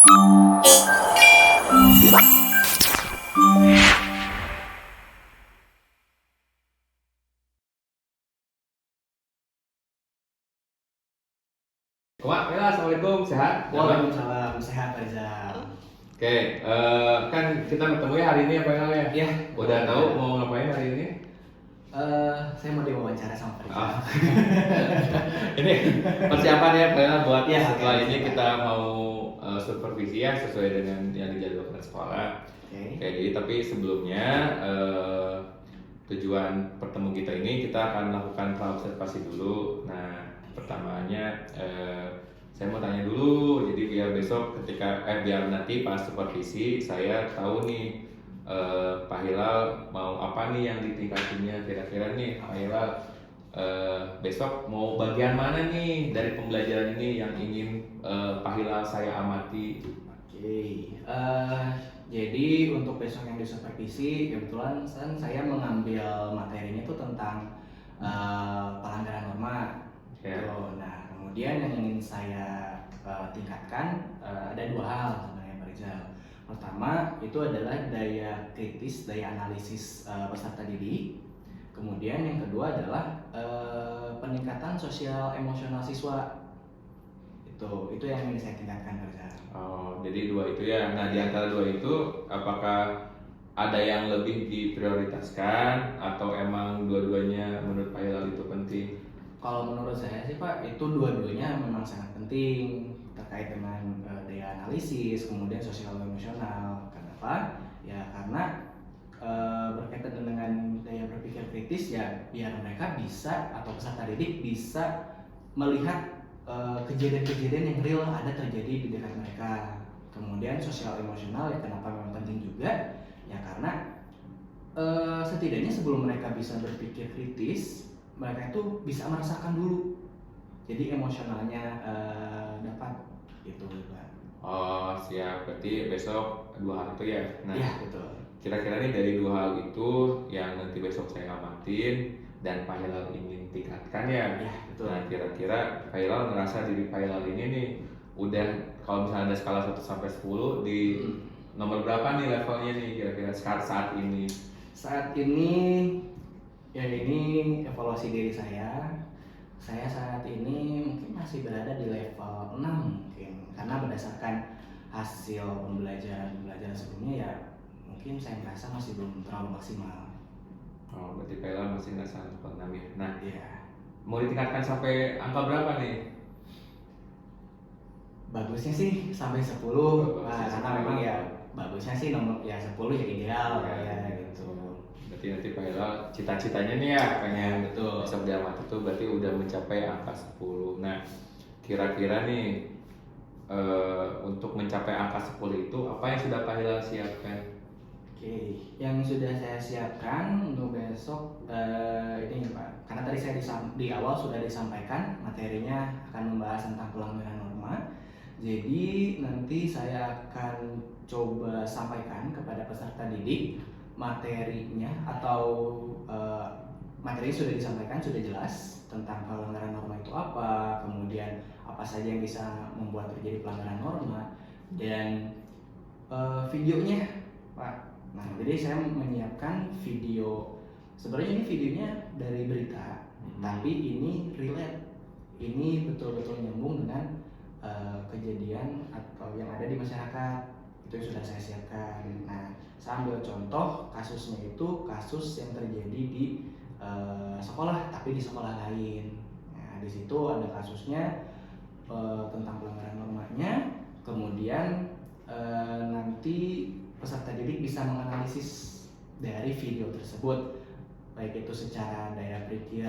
Wah, Mela, assalamualaikum, sehat? Waalaikumsalam, sehat Rizal. Oke, kan kita bertemu ya hari ini apa ya? Iya. Udah tahu mau ngapain hari ini? Saya mau diwawancara sama Rizal. Ah. Ini persiapan ya, Mela, buat Ya, setelah oke. ini kita mau supervisi ya sesuai dengan yang dijadwalkan sekolah. Oke. Oke, jadi tapi sebelumnya tujuan pertemu kita ini kita akan melakukan praobservasi dulu. Nah, pertamanya saya mau tanya dulu, jadi biar besok biar nanti pas supervisi saya tahu nih Pak Hilal mau apa nih yang ditingkatinya kira-kira nih Pak Hilal besok mau bagian mana nih dari pembelajaran ini yang ingin Pak Hilal saya amati. Oke. Jadi untuk besok yang disupervisi, kebetulan kan saya mengambil materinya itu tentang pelanggaran norma. Ya. Nah, kemudian yang ingin saya tingkatkan ada dua hal sebenarnya Pak Rizal. Pertama itu adalah daya kritis, daya analisis peserta didik. Kemudian yang kedua adalah peningkatan sosial emosional siswa. Itu yang ingin saya tingkatkan Pak Rizal. Oh, jadi dua itu ya. Nah, di antara dua itu apakah ada yang lebih diprioritaskan atau emang dua-duanya menurut Pak Hilal itu penting? Kalau menurut saya sih Pak, itu dua-duanya memang sangat penting terkait dengan daya analisis, kemudian sosial emosional. Kenapa? Ya karena berkaitan dengan daya berpikir kritis ya biar mereka bisa atau peserta didik bisa melihat kejadian-kejadian yang real ada terjadi di dekat mereka. Kemudian sosial emosional ya kenapa memang penting juga ya karena setidaknya sebelum mereka bisa berpikir kritis mereka itu bisa merasakan dulu, jadi emosionalnya dapat gitu Pak. Oh, siap. Berarti besok dua hal itu ya. Nah, Ya betul. kira-kira nih dari dua hal itu yang nanti besok saya amatin dan Pak Hilal ingin tingkatkan ya. Ya betul. Nah, kira-kira Pak Hilal ngerasa diri Pak Hilal ini nih udah kalau misalnya ada skala 1 sampai 10 di nomor berapa nih levelnya nih kira-kira saat ini? Saat ini ya ini evaluasi diri saya. Saya saat ini mungkin masih berada di level 6 mungkin karena berdasarkan hasil pembelajaran sebelumnya ya mungkin saya merasa masih belum terlalu maksimal. Oh, berarti Pak Hilal masih ngerasa level 6 ya. Nah, Ya. mau ditingkatkan sampai angka berapa nih? Bagusnya sih sampai 10. Bagusnya Karena 10. memang ya bagusnya sih nomor ya 10 ya ideal ya gitu. Berarti nanti Pak Hilal cita-citanya nih ya pengen Betul. besok diamati itu berarti udah mencapai angka 10. Nah, kira-kira nih untuk mencapai angka 10 itu apa yang sudah Pak Hilal siapkan? Oke, yang sudah saya siapkan untuk besok ini Pak, karena tadi saya di awal sudah disampaikan materinya akan membahas tentang pelanggaran norma. Jadi nanti saya akan coba sampaikan kepada peserta didik materinya atau materi sudah disampaikan, sudah jelas tentang pelanggaran norma itu apa, kemudian apa saja yang bisa membuat terjadi pelanggaran norma dan videonya Pak. Nah, jadi saya menyiapkan video. Sebenarnya ini videonya dari berita, tapi ini relate. Ini betul-betul nyambung dengan kejadian atau yang ada di masyarakat. Itu yang sudah saya siapkan. Nah, saya ambil contoh kasusnya itu kasus yang terjadi di sekolah, tapi di sekolah lain. Nah, di situ ada kasusnya tentang pelanggaran normanya. Kemudian nanti peserta didik bisa menganalisis dari video tersebut, baik itu secara daya pikir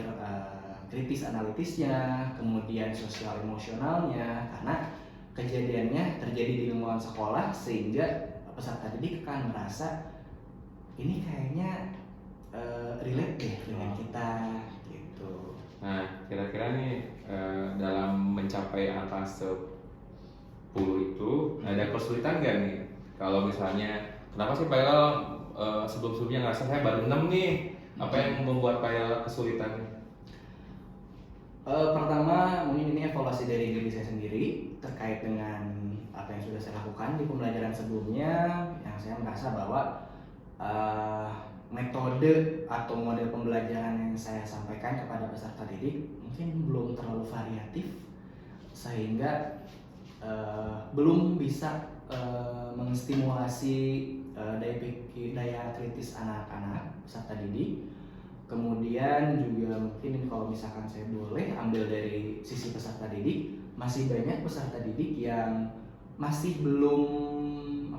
kritis analitisnya, kemudian sosial emosionalnya, karena kejadiannya terjadi di lingkungan sekolah sehingga peserta didik akan merasa ini kayaknya relate deh dengan kita gitu. Nah, kira-kira nih dalam mencapai angka 10 itu ada kesulitan nggak nih? Kalau misalnya, kenapa sih Pak Hilal sebelum-sebelumnya ngerasa saya baru 6 nih? Apa yang membuat Pak Hilal kesulitan? Pertama, mungkin ini evaluasi dari diri saya sendiri terkait dengan apa yang sudah saya lakukan di pembelajaran sebelumnya, yang saya merasa bahwa metode atau model pembelajaran yang saya sampaikan kepada peserta didik mungkin belum terlalu variatif, sehingga belum bisa menstimulasi daya kritis anak-anak peserta didik. Kemudian juga mungkin kalau misalkan saya boleh ambil dari sisi peserta didik, masih banyak peserta didik yang masih belum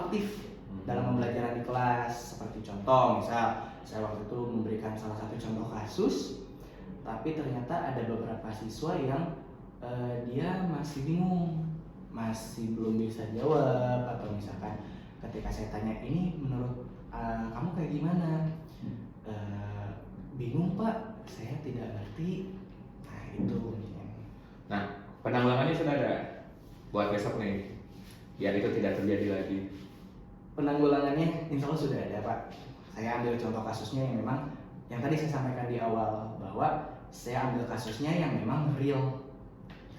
aktif dalam pembelajaran di kelas. Seperti contoh, misal saya waktu itu memberikan salah satu contoh kasus, tapi ternyata ada beberapa siswa yang dia masih bingung, masih belum bisa jawab, atau misalkan ketika saya tanya, ini menurut kamu kayak gimana? Bingung Pak, saya tidak ngerti. Nah itu. Nah, penanggulangannya sudah ada buat besok nih, biar itu tidak terjadi lagi. Penanggulangannya insya Allah sudah ada Pak. Saya ambil contoh kasusnya yang memang yang tadi saya sampaikan di awal, bahwa saya ambil kasusnya yang memang real,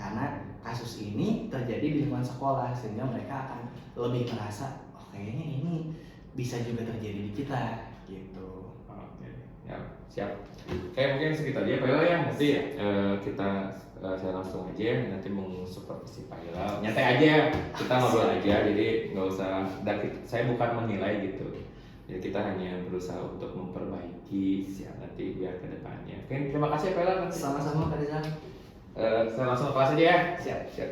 karena kasus ini terjadi di lingkungan sekolah, sehingga mereka akan lebih merasa oh kayaknya ini bisa juga terjadi di kita gitu. Oke, ya siap. Kayak mungkin segitu aja Pak Ila ya, nanti saya langsung aja nanti mensupervisi Pak Ila. Nyantai aja, kita ngobrol aja, jadi nggak usah. Saya bukan menilai gitu. Jadi kita hanya berusaha untuk memperbaiki nanti biar ke depannya. Oke, terima kasih Pak Ila. Sama-sama Pak Rizal. Saya langsung ke kelas aja ya. Siap.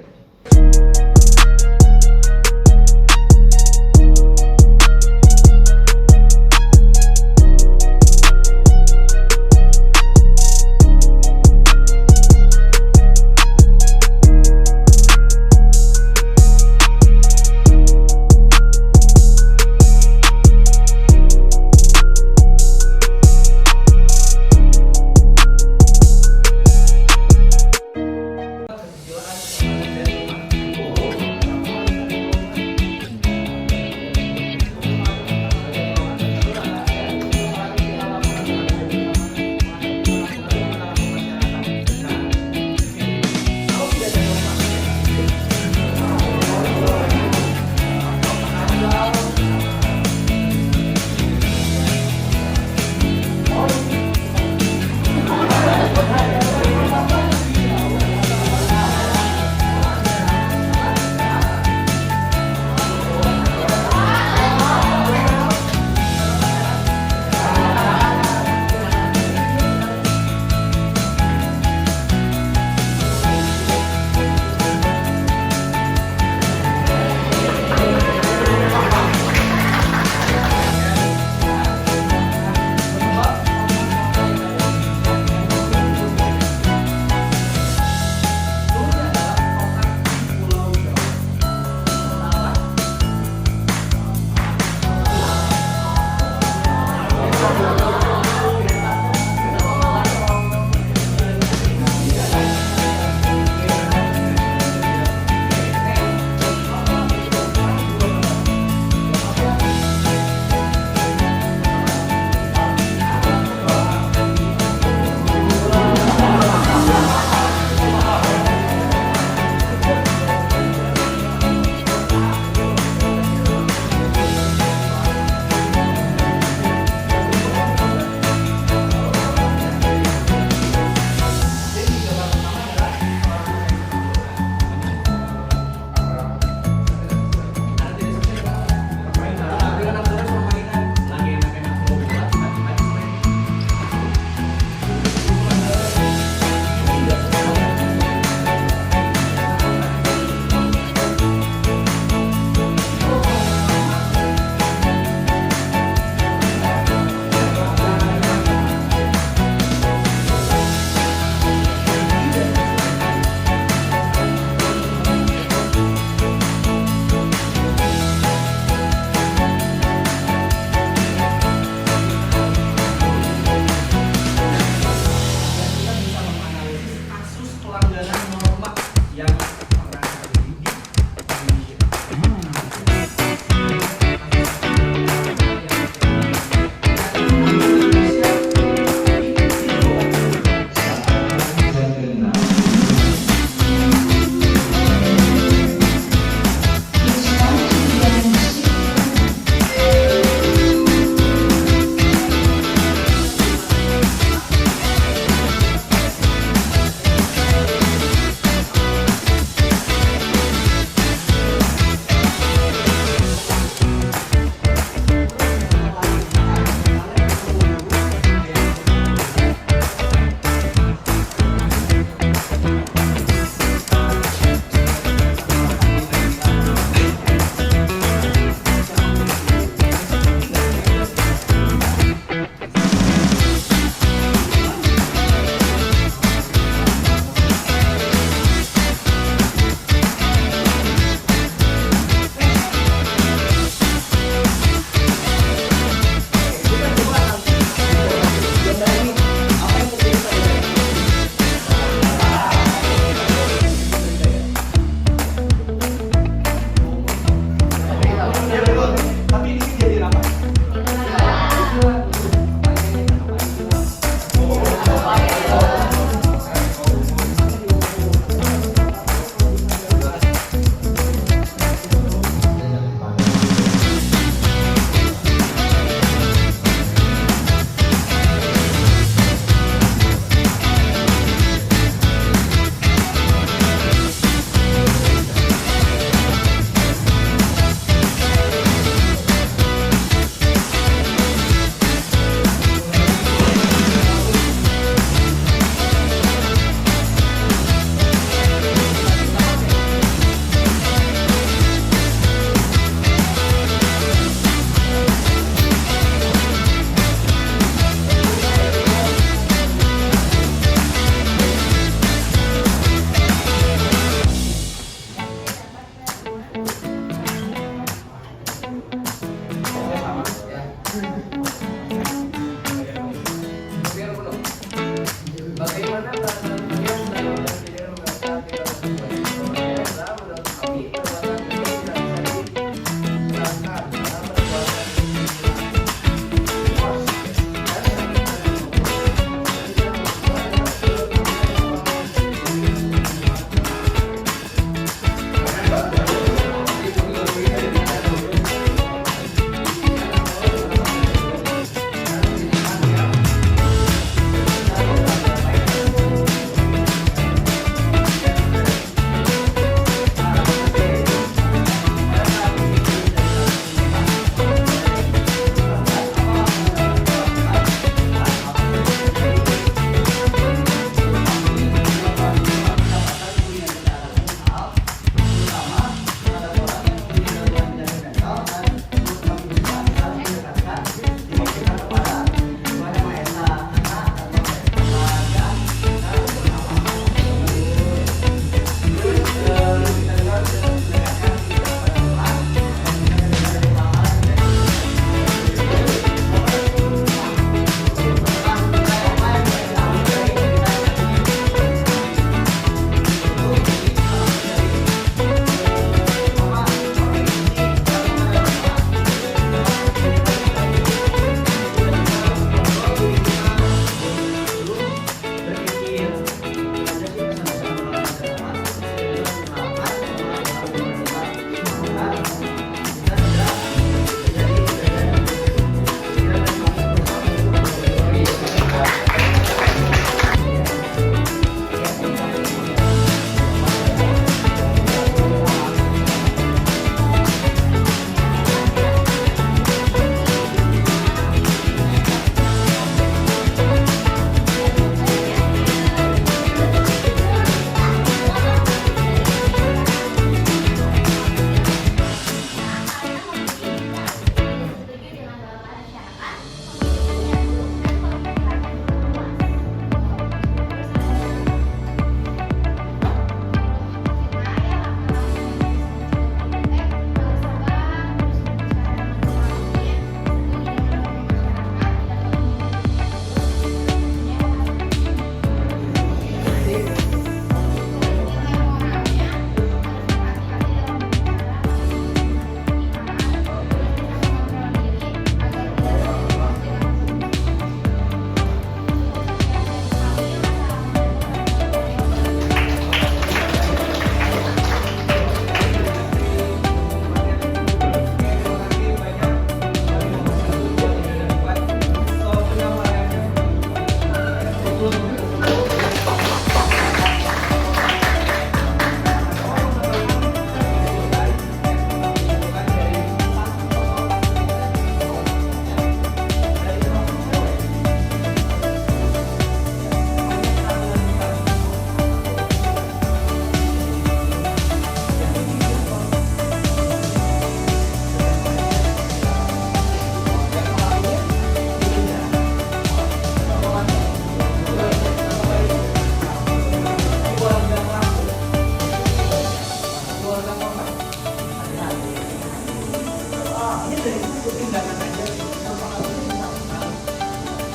gampangnya dari satu tindakan aja gampang aja misalkan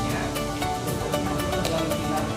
ya dalam tindakan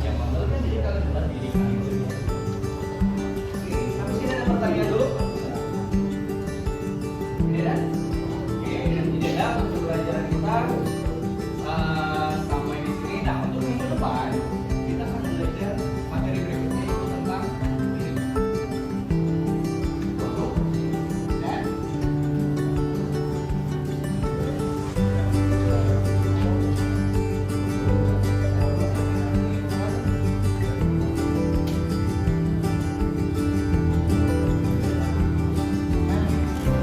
yang membedakan diri kalian dengan diri kalian sendiri. Oke, sampai sini ada pertanyaan dulu. Tidak? Oke, dan tidak ada untuk pelajaran kita sampai di sini. Nah, untuk minggu depan kita akan belajar materi berikutnya yaitu tentang produk dan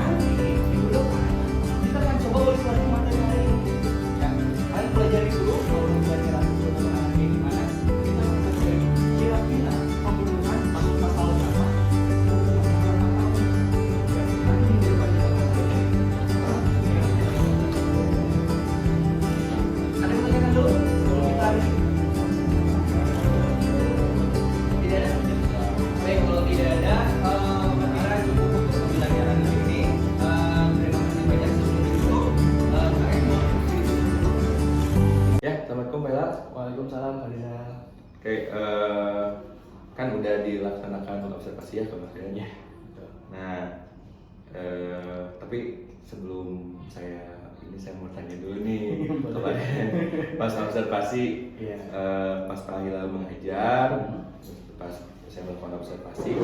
nanti minggu depan kita akan coba ulas lagi materi hari ini. Ya, kalian pelajari dulu kalau pelajaran itu hari ini gimana. Kita akan pelajari kira-kira pembunuhan masuk pasal berapa. Nanti minggu depan kita akan pelajari. Ada pertanyaan dulu sebelum kita habis? Tidak ada. Baik, kalau tidak ada, kira cukup untuk pembelajaran hari ini. Terima kasih banyak sebelum itu. Kalian mau Ya, assalamualaikum Bella. Waalaikumsalam, Fadila. Oke, kan udah dilaksanakan observasi ya kemarin. Ya. Nah, tapi sebelum saya mau tanya dulu nih kemarin pas observasi, Iya. pas Pak Hilal mengajar, pas saya melakukan observasi,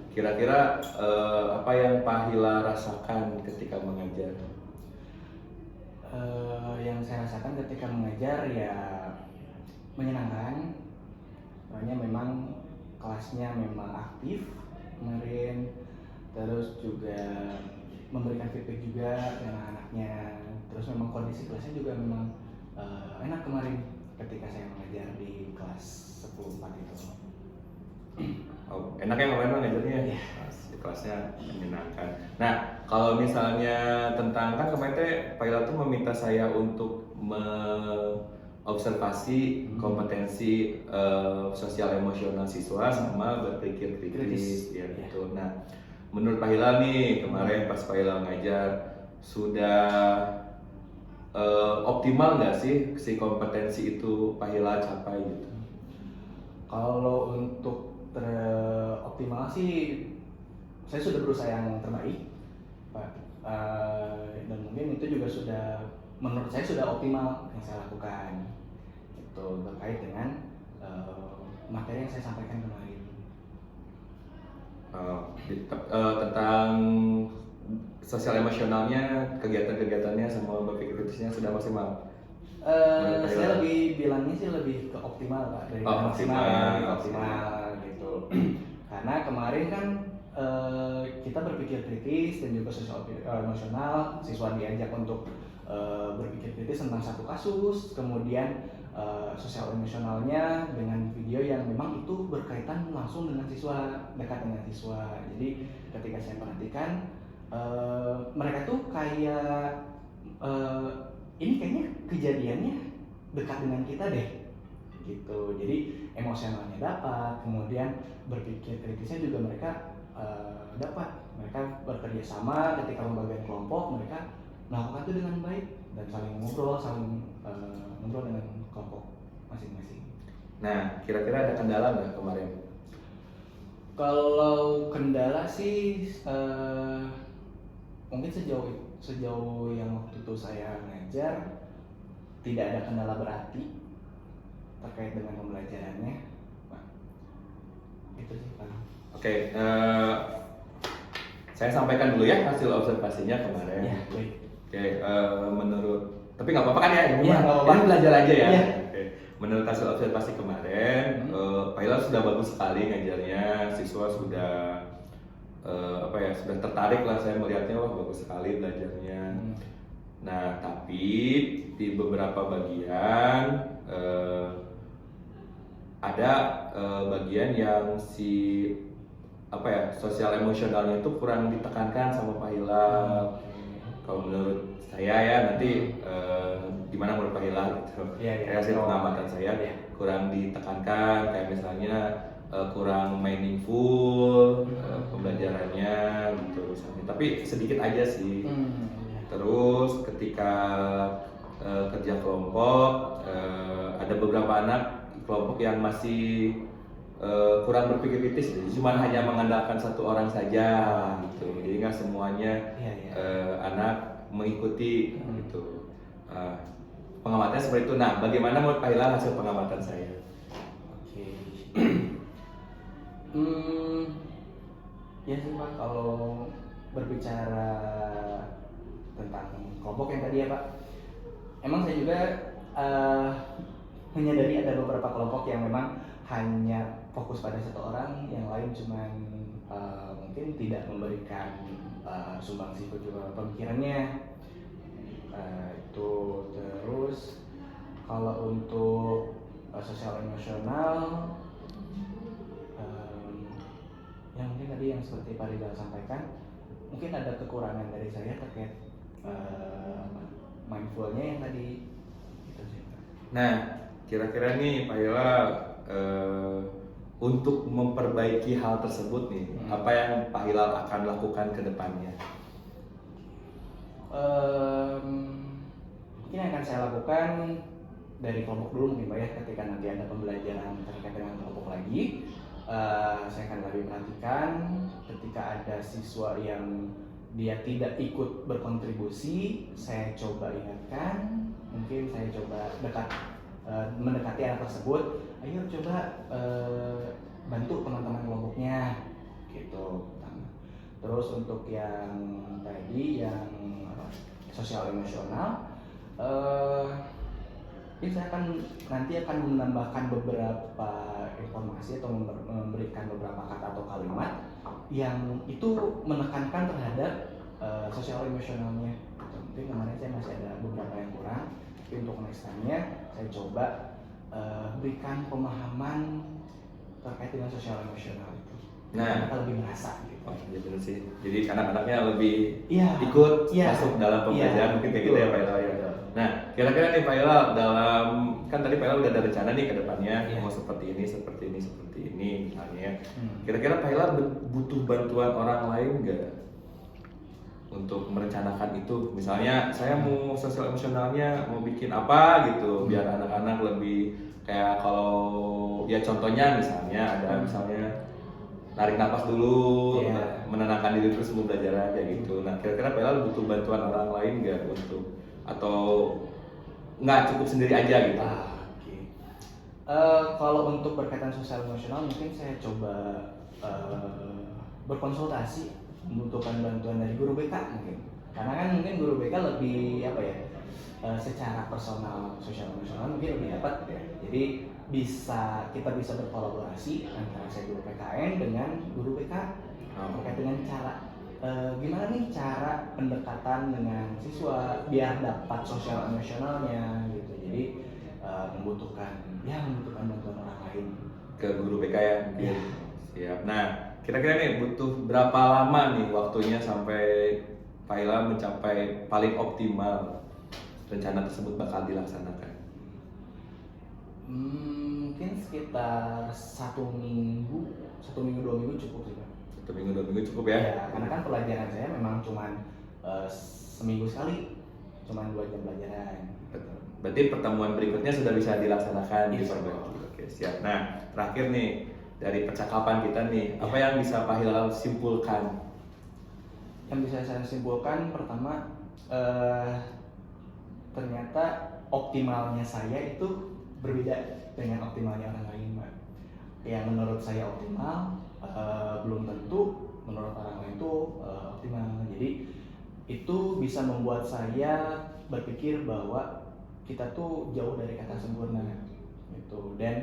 kira-kira apa yang Pak Hilal rasakan ketika mengajar? Yang saya rasakan ketika mengajar ya menyenangkan, soalnya memang kelasnya memang aktif kemarin, terus juga memberikan feedback juga ke anak-anaknya, terus memang kondisi kelasnya juga memang enak kemarin ketika saya mengajar di kelas 10-4 itu. Oh, enaknya kemarin ngajarnya? Iya. Di kelasnya menyenangkan. Nah, kalau misalnya tentang kan kemarin teh Pak Hilal tuh meminta saya untuk observasi kompetensi sosial emosional siswa sama berpikir kritis ya Iya. gitu. Nah, menurut Pak Hilal nih kemarin pas Pak Hilal ngajar sudah optimal nggak sih si kompetensi itu Pak Hilal capai gitu? Kalau untuk optimal sih saya sudah berusaha yang terbaik, Pak. Dan mungkin itu juga sudah menurut saya sudah optimal yang saya lakukan. Itu terkait dengan materi yang saya sampaikan kemarin. Tentang sosial emosionalnya, kegiatan-kegiatannya sama berpikir kritisnya sudah maksimal. Saya lebih bilangnya sih lebih ke optimal, Pak, dari optimal gitu. Karena kemarin kan kita berpikir kritis dan juga sosial emosional, siswa diajak untuk berpikir kritis tentang satu kasus, kemudian sosial emosionalnya dengan video yang memang itu berkaitan langsung dengan siswa, dekat dengan siswa. Jadi ketika saya perhatikan mereka tuh kayak ini kayaknya kejadiannya dekat dengan kita deh gitu. Jadi emosionalnya dapat, kemudian berpikir kritisnya juga mereka dapat. Mereka bekerja sama ketika pembagian kelompok, mereka melakukan itu dengan baik dan saling ngobrol dengan kelompok masing-masing. Nah, kira-kira ada kendala nggak kemarin? Kalau kendala sih mungkin sejauh yang waktu itu saya ngajar tidak ada kendala berarti terkait dengan pembelajarannya, Pak. Itu sih, Pak. Oke, saya sampaikan dulu ya hasil observasinya kemarin. Ya, baik. Oke, menurut tapi nggak apa-apa kan ya? Iya, nggak apa-apa. Ini belajar aja ya. Iya. Oke. menurut hasil observasi kemarin, Pak Hilal sudah bagus sekali ngajarnya, siswa sudah sudah tertarik lah, saya melihatnya wah bagus sekali belajarnya. Nah, tapi di beberapa bagian ada bagian yang sosial emosionalnya itu kurang ditekankan sama Pak Hilal. Kalau menurut saya ya, nanti gimana menurut Pak Hilal gitu. Hasil pengamatan saya kurang ditekankan, kayak misalnya kurang meaningful pembelajarannya gitu misalnya. Tapi sedikit aja sih. Terus ketika kerja kelompok, ada beberapa anak kelompok yang masih kurang berpikir kritis, cuma hanya mengandalkan satu orang saja gitu. Jadi nggak semuanya anak mengikuti gitu. Pengamatannya seperti itu. Nah, bagaimana menurut Pak Hilal hasil pengamatan saya? Ya sih Pak, kalau berbicara tentang kelompok yang tadi ya Pak, emang saya juga menyadari ada beberapa kelompok yang memang hanya fokus pada satu orang, yang lain cuman mungkin tidak memberikan sumbangsi ke pemikirannya. Itu terus kalau untuk sosial emosional, yang mungkin tadi yang seperti Pak Rizal sampaikan, mungkin ada kekurangan dari saya terkait mindfulnya yang tadi itu sih. Nah, kira-kira nih Pak Hilal untuk memperbaiki hal tersebut nih, apa yang Pak Hilal akan lakukan ke depannya? Mungkin yang akan saya lakukan dari kelompok dulu mungkin Pak ya, ketika nanti ada pembelajaran terkait dengan kelompok lagi, saya akan lebih perhatikan ketika ada siswa yang dia tidak ikut berkontribusi, saya coba ingatkan, mungkin saya coba mendekati anak tersebut, ayo coba bantu teman-teman kelompoknya gitu. Terus untuk yang tadi yang sosial emosional, saya nanti akan menambahkan beberapa informasi atau memberikan beberapa kata atau kalimat yang itu menekankan terhadap sosial emosionalnya. Mungkin kemarin saya masih ada beberapa yang kurang, tapi untuk next time-nya saya coba berikan pemahaman terkait dengan sosial emosional itu. Nah, kita lebih merasa gitu. Oh iya benar sih. Jadi anak-anaknya lebih ikut masuk dalam pembelajaran mungkin kayak gitu ya Pak Hilal ya. Nah, kira-kira nih Pak Hilal, dalam kan tadi Pak Hilal udah ada rencana nih ke depannya mau seperti ini misalnya. Kira-kira Pak Hilal butuh bantuan orang lain nggak untuk merencanakan itu? Misalnya saya mau sosial emosionalnya mau bikin apa gitu biar anak-anak lebih kayak, kalau ya contohnya misalnya ada misalnya narik nafas dulu, menenangkan diri terus mau belajar kayak gitu. Nah, kira-kira Pak Hilal butuh bantuan orang lain nggak untuk, atau nggak cukup sendiri aja gitu? Kalau untuk berkaitan sosial emosional mungkin saya coba berkonsultasi, membutuhkan bantuan dari guru BK mungkin. Karena kan mungkin guru BK lebih secara personal sosial emosional mungkin lebih dapat ya. Jadi kita bisa berkolaborasi antara saya guru PKN dengan guru BK terkait dengan cara gimana nih cara pendekatan dengan siswa biar dapat sosial emosionalnya gitu. Jadi membutuhkan bantuan orang lain ke guru BK ya. Siap. Nah, kira-kira nih butuh berapa lama nih waktunya sampai Pak Hilal mencapai paling optimal rencana tersebut bakal dilaksanakan? Mungkin sekitar 1 minggu, 2 minggu cukup sih Pak. 1 minggu 2 minggu cukup ya? Karena kan pelajaran saya memang cuma seminggu sekali, cuma 2 jam pelajaran. Betul. Berarti pertemuan berikutnya sudah bisa dilaksanakan di perbaiki. Oke, siap. Nah, terakhir nih dari percakapan kita nih, apa yang bisa Pak Hilal simpulkan? Yang bisa saya simpulkan pertama, ternyata optimalnya saya itu berbeda dengan optimalnya orang lain, Mbak. Yang menurut saya optimal belum tentu menurut orang lain itu optimal. Jadi itu bisa membuat saya berpikir bahwa kita tuh jauh dari kata sempurna. gitu. Dan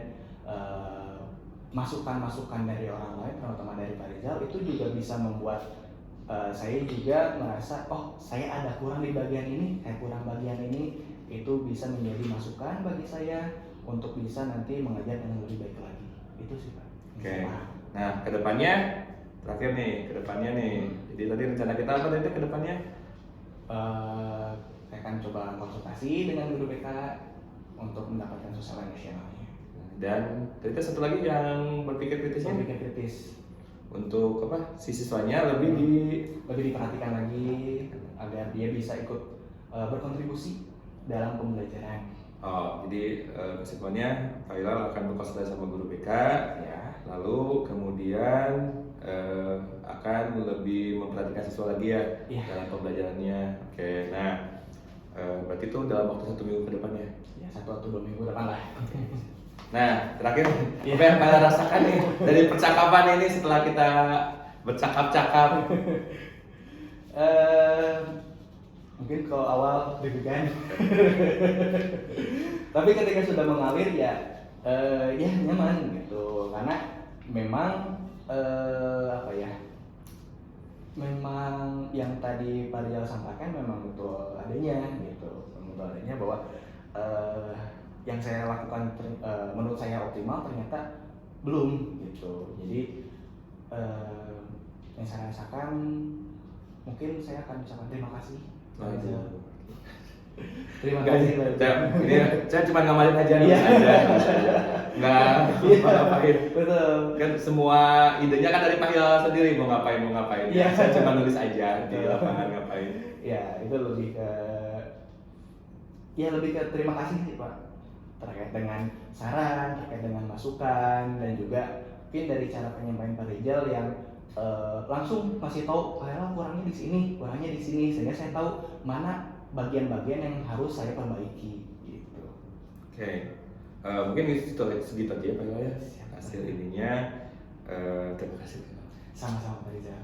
masukan-masukan dari orang lain, terutama dari Pak Rizal, itu juga bisa membuat saya juga merasa, oh saya ada kurang di bagian ini, saya kurang bagian ini, itu bisa menjadi masukan bagi saya untuk bisa nanti mengajar dengan lebih baik lagi. Itu sih Pak. Oke. Nah, kedepannya terakhir nih, kedepannya nih. Jadi tadi rencana kita apa tadi kedepannya? Saya akan coba konsultasi dengan guru BK untuk mendapatkan sosial emosionalnya. Dan tadi satu lagi yang berpikir kritisnya Berpikir kritis untuk apa? Si siswanya lebih diperhatikan lagi agar dia bisa ikut berkontribusi dalam pembelajaran. Oh, jadi kesimpulannya Pak Hilal akan berkonsultasi sama guru BK, Ya. lalu kemudian akan lebih memperhatikan siswa lagi ya Iya. dalam pembelajarannya. Oke, nah berarti itu dalam waktu 1 minggu ke depannya. Ya, 1 atau 2 minggu depan lah. Nah, terakhir apa yang kalian rasakan nih dari percakapan ini setelah kita bercakap-cakap? Mungkin kalau awal deg-degan. Tapi ketika sudah mengalir ya nyaman gitu, karena memang apa ya, memang yang tadi Pak Rizal sampaikan memang betul adanya gitu, betul adanya bahwa yang saya lakukan menurut saya optimal, ternyata belum gitu. Jadi yang saya rasakan, mungkin saya akan ucapkan terima kasih Pak Rizal. Terima kasih Pak Rizal. Ini saya cuma ngamalin aja nih Iya. nggak ngapain. Betul. Kan semua idenya kan dari Pak Hilal sendiri mau ngapain. Iya. Saya cuma nulis aja di lapangan ngapain. Ya, itu lebih ke terima kasih sih Pak, terkait dengan saran, terkait dengan masukan, dan juga mungkin dari cara penyampaian Pak Rizal yang langsung kasih tahu Pak Hilal kurangnya di sini, sehingga saya tahu mana bagian-bagian yang harus saya perbaiki gitu. Oke. Mungkin segitu aja Pak Hilal ya hasil ininya. Terima kasih. Sama-sama Pak Rizal.